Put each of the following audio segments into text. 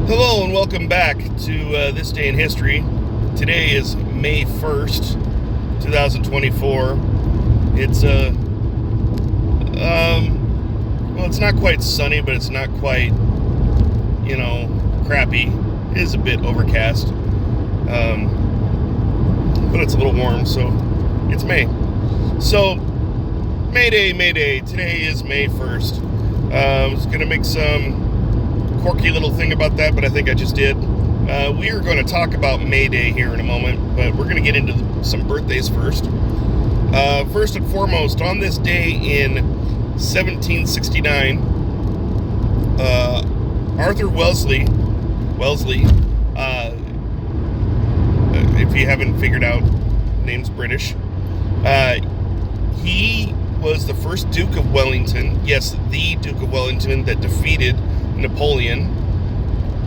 Hello and welcome back to This Day in History. Today is May 1st, 2024. It's well, it's not quite sunny, but it's not quite, crappy. It is a bit overcast, but it's a little warm, so it's May. So, Mayday, Mayday. Today is May 1st. I was going to make some quirky little thing about that, but I think I just did. We are going to talk about May Day here in a moment, but we're going to get into some birthdays first. First and foremost, on this day in 1769, Arthur Wellesley, if you haven't figured out, name's British. He was the first Duke of Wellington, yes, the Duke of Wellington that defeated Napoleon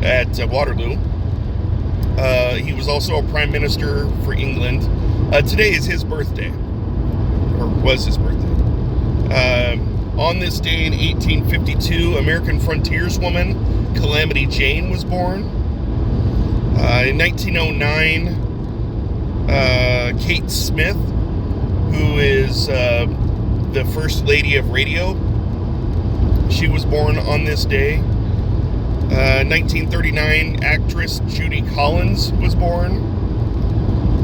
at Waterloo. He was also a prime minister for England. Today is his birthday, or was his birthday. On this day in 1852, American frontierswoman Calamity Jane was born. In 1909, Kate Smith, who is the first lady of radio, she was born on this day. 1939, actress Judy Collins was born.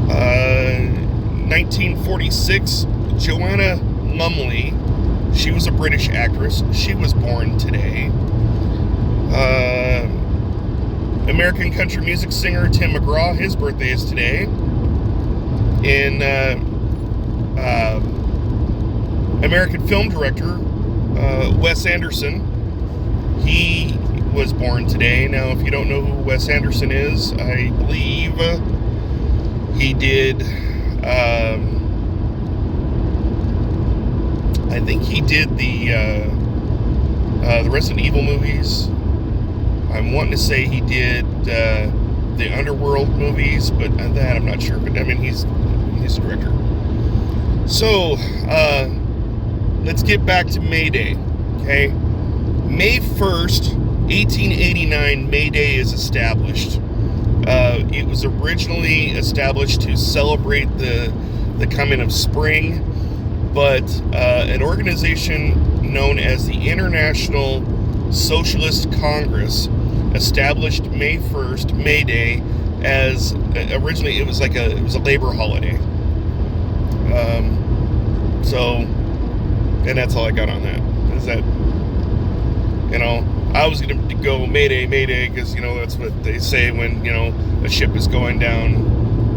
1946, Joanna Lumley, she was a British actress. She was born today. American country music singer Tim McGraw, his birthday is today. In American film director Wes Anderson, he was born today. Now, if you don't know who Wes Anderson is, I believe he did, I think he did the Resident Evil movies. I'm wanting to say he did the Underworld movies, but that I'm not sure. But I mean, he's a director. So, let's get back to May Day, okay? May 1st, 1889, May Day is established. It was originally established to celebrate the coming of spring, but an organization known as the International Socialist Congress established May 1st, May Day, as originally it was a labor holiday. And that's all I got on that. Is that, I was going to go Mayday, Mayday, because, that's what they say when, a ship is going down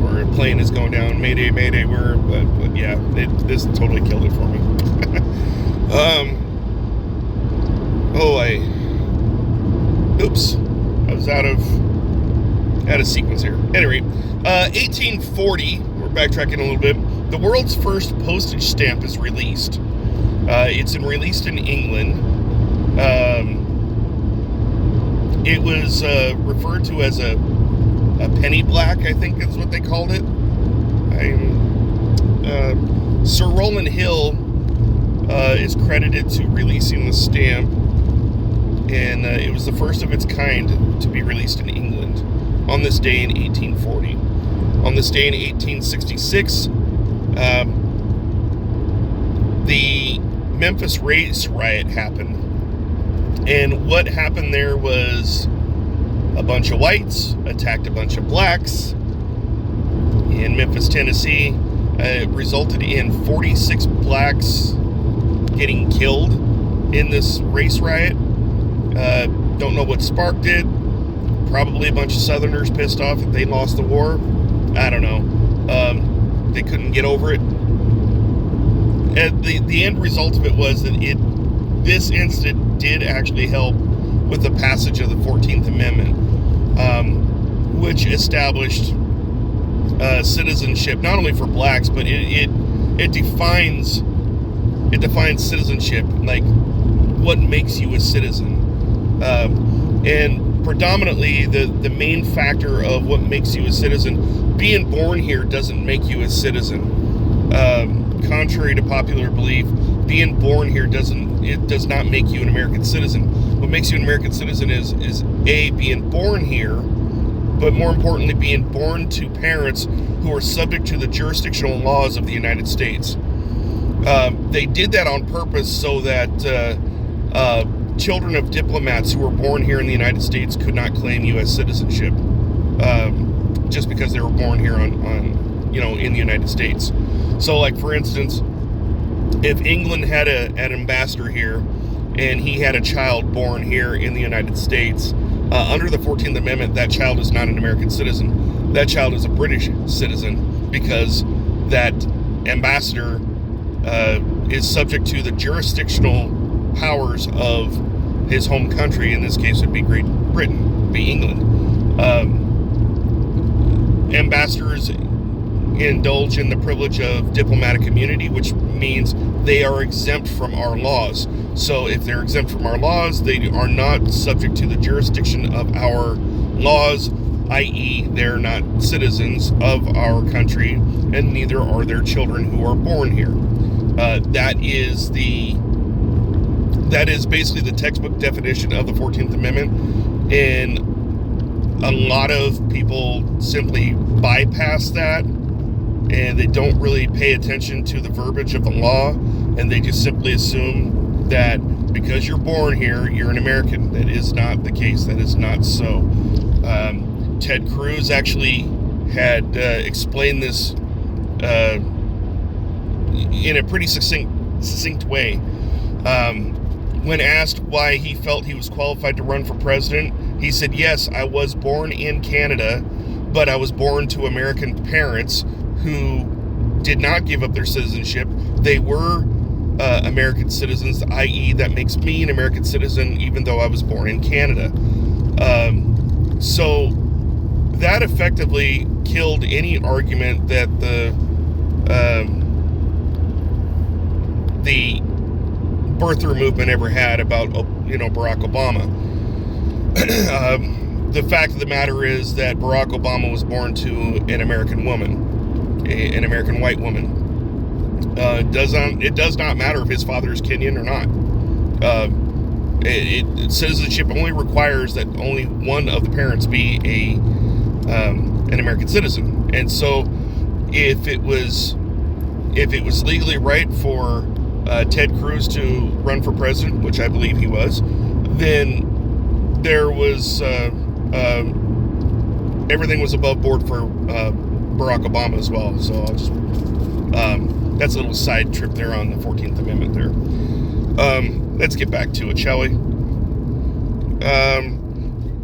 or a plane is going down. Mayday, Mayday, but yeah, this totally killed it for me. I was out of sequence here. Anyway, 1840, we're backtracking a little bit. The world's first postage stamp is released. It's released in England. It was referred to as a penny black, I think is what they called it. Sir Rowland Hill is credited to releasing the stamp, and it was the first of its kind to be released in England on this day in 1840. On this day in 1866, the Memphis race riot happened. And what happened there was a bunch of whites attacked a bunch of blacks in Memphis, Tennessee. It resulted in 46 blacks getting killed in this race riot. Don't know what sparked it. Probably a bunch of Southerners pissed off that they lost the war. I don't know. They couldn't get over it. And the end result of it was that this incident did actually help with the passage of the 14th Amendment, which established citizenship not only for blacks, but it defines citizenship, like what makes you a citizen, and predominantly the main factor of what makes you a citizen. Being born here doesn't make you a citizen. Contrary to popular belief, being born here does not make you an American citizen. What makes you an American citizen is A, being born here, but more importantly, being born to parents who are subject to the jurisdictional laws of the United States. They did that on purpose so that children of diplomats who were born here in the United States could not claim U.S. citizenship, just because they were born here in the United States. So, like, for instance, if England had an ambassador here and he had a child born here in the United States, under the 14th Amendment, that child is not an American citizen. That child is a British citizen because that ambassador is subject to the jurisdictional powers of his home country. In this case, it would be Great Britain, be England. Ambassadors indulge in the privilege of diplomatic immunity, which means they are exempt from our laws. So if they're exempt from our laws, they are not subject to the jurisdiction of our laws, i.e. they're not citizens of our country, and neither are their children who are born here. That is basically the textbook definition of the 14th Amendment, and a lot of people simply bypass that, and they don't really pay attention to the verbiage of the law, and they just simply assume that because you're born here, you're an American. That is not the case. That is not so. Ted Cruz actually had explained this in a pretty succinct way. When asked why he felt he was qualified to run for president, he said, "Yes, I was born in Canada, but I was born to American parents who did not give up their citizenship. They were American citizens, i.e. that makes me an American citizen even though I was born in Canada." So that effectively killed any argument that the birther movement ever had about, Barack Obama. The fact of the matter is that Barack Obama was born to an American woman, an American white woman. It does not matter if his father is Kenyan or not. Citizenship only requires that only one of the parents be an American citizen. And so, if it was legally right for Ted Cruz to run for president, which I believe he was, then there was everything was above board for Barack Obama as well. So I'll just that's a little side trip there on the 14th Amendment there. Let's get back to it, shall we?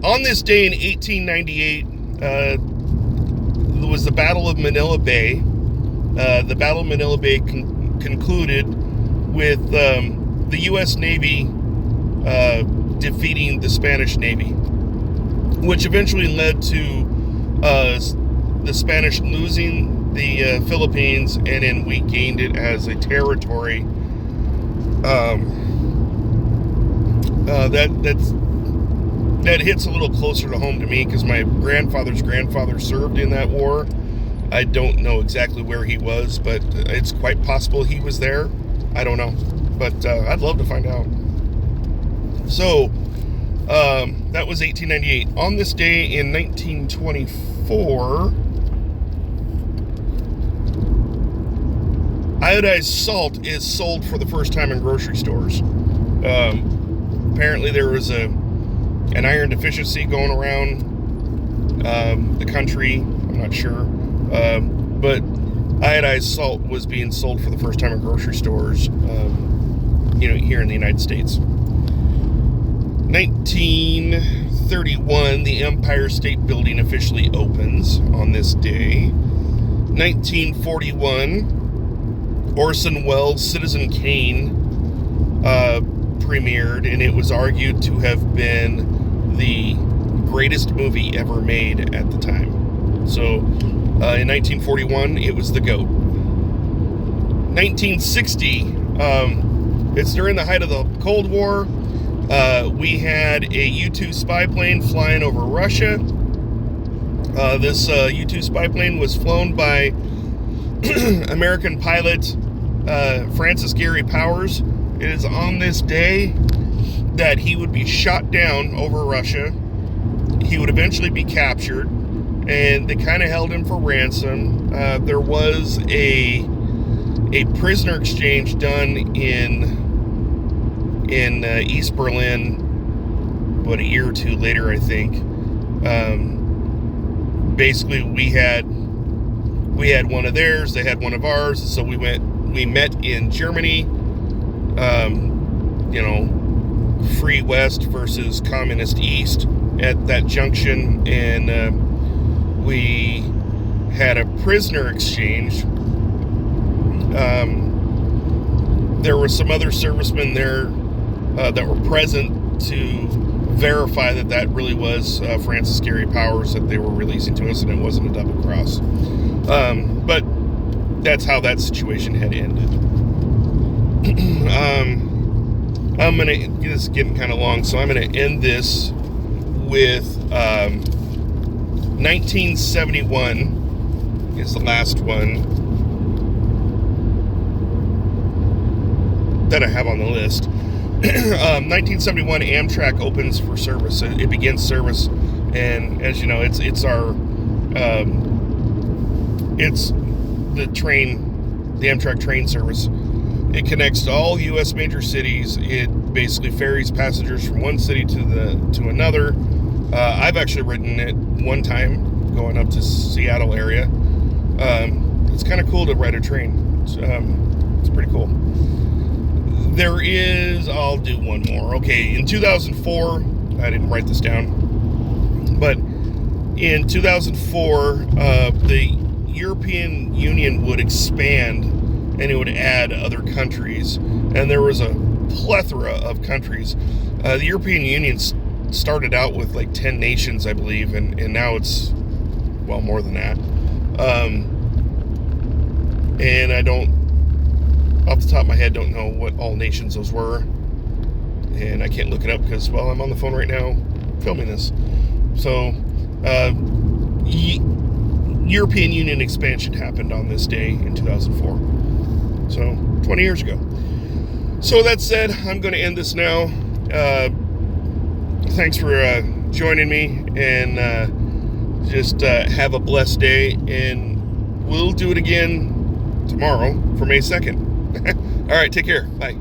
On this day in 1898, there was the Battle of Manila Bay. The Battle of Manila Bay concluded with the U.S. Navy defeating the Spanish Navy, which eventually led to the Spanish losing the Philippines, and then we gained it as a territory. That hits a little closer to home to me because my grandfather's grandfather served in that war. I don't know exactly where he was, but it's quite possible he was there. I don't know, but I'd love to find out. So that was 1898. On this day in 1924, iodized salt is sold for the first time in grocery stores. Apparently there was an iron deficiency going around the country. I'm not sure. But iodized salt was being sold for the first time in grocery stores, here in the United States. 1931, the Empire State Building officially opens on this day. 1941, Orson Welles' Citizen Kane premiered, and it was argued to have been the greatest movie ever made at the time. So, in 1941, it was the GOAT. 1960, it's during the height of the Cold War. We had a U-2 spy plane flying over Russia. This U-2 spy plane was flown by American pilot Francis Gary Powers. It is on this day that he would be shot down over Russia. He would eventually be captured, and they kind of held him for ransom. There was a prisoner exchange done in East Berlin, a year or two later, I think. Basically, we had one of theirs, they had one of ours, so we met in Germany. Free West versus Communist East at that junction, and we had a prisoner exchange. There were some other servicemen there that were present to verify that really was Francis Gary Powers that they were releasing to us, and it wasn't a double cross. But that's how that situation had ended. This is getting kind of long, so I'm going to end this with 1971 is the last one that I have on the list. 1971, Amtrak opens for service. It begins service, and as you know, it's the Amtrak train service. It connects to all U.S. major cities. It basically ferries passengers from one city to another. I've actually ridden it one time going up to Seattle area. It's kind of cool to ride a train. It's pretty cool. I'll do one more. Okay, in 2004, I didn't write this down, but in 2004, the European Union would expand, and it would add other countries, and there was a plethora of countries. The European Union started out with like 10 nations, I believe, and now it's, well, more than that. And I don't, off the top of my head, don't know what all nations those were, and I can't look it up because, well, I'm on the phone right now filming this. So, European Union expansion happened on this day in 2004. So, 20 years ago. So, that said, I'm going to end this now. Thanks for joining me, and just have a blessed day, and we'll do it again tomorrow for May 2nd. All right, take care. Bye.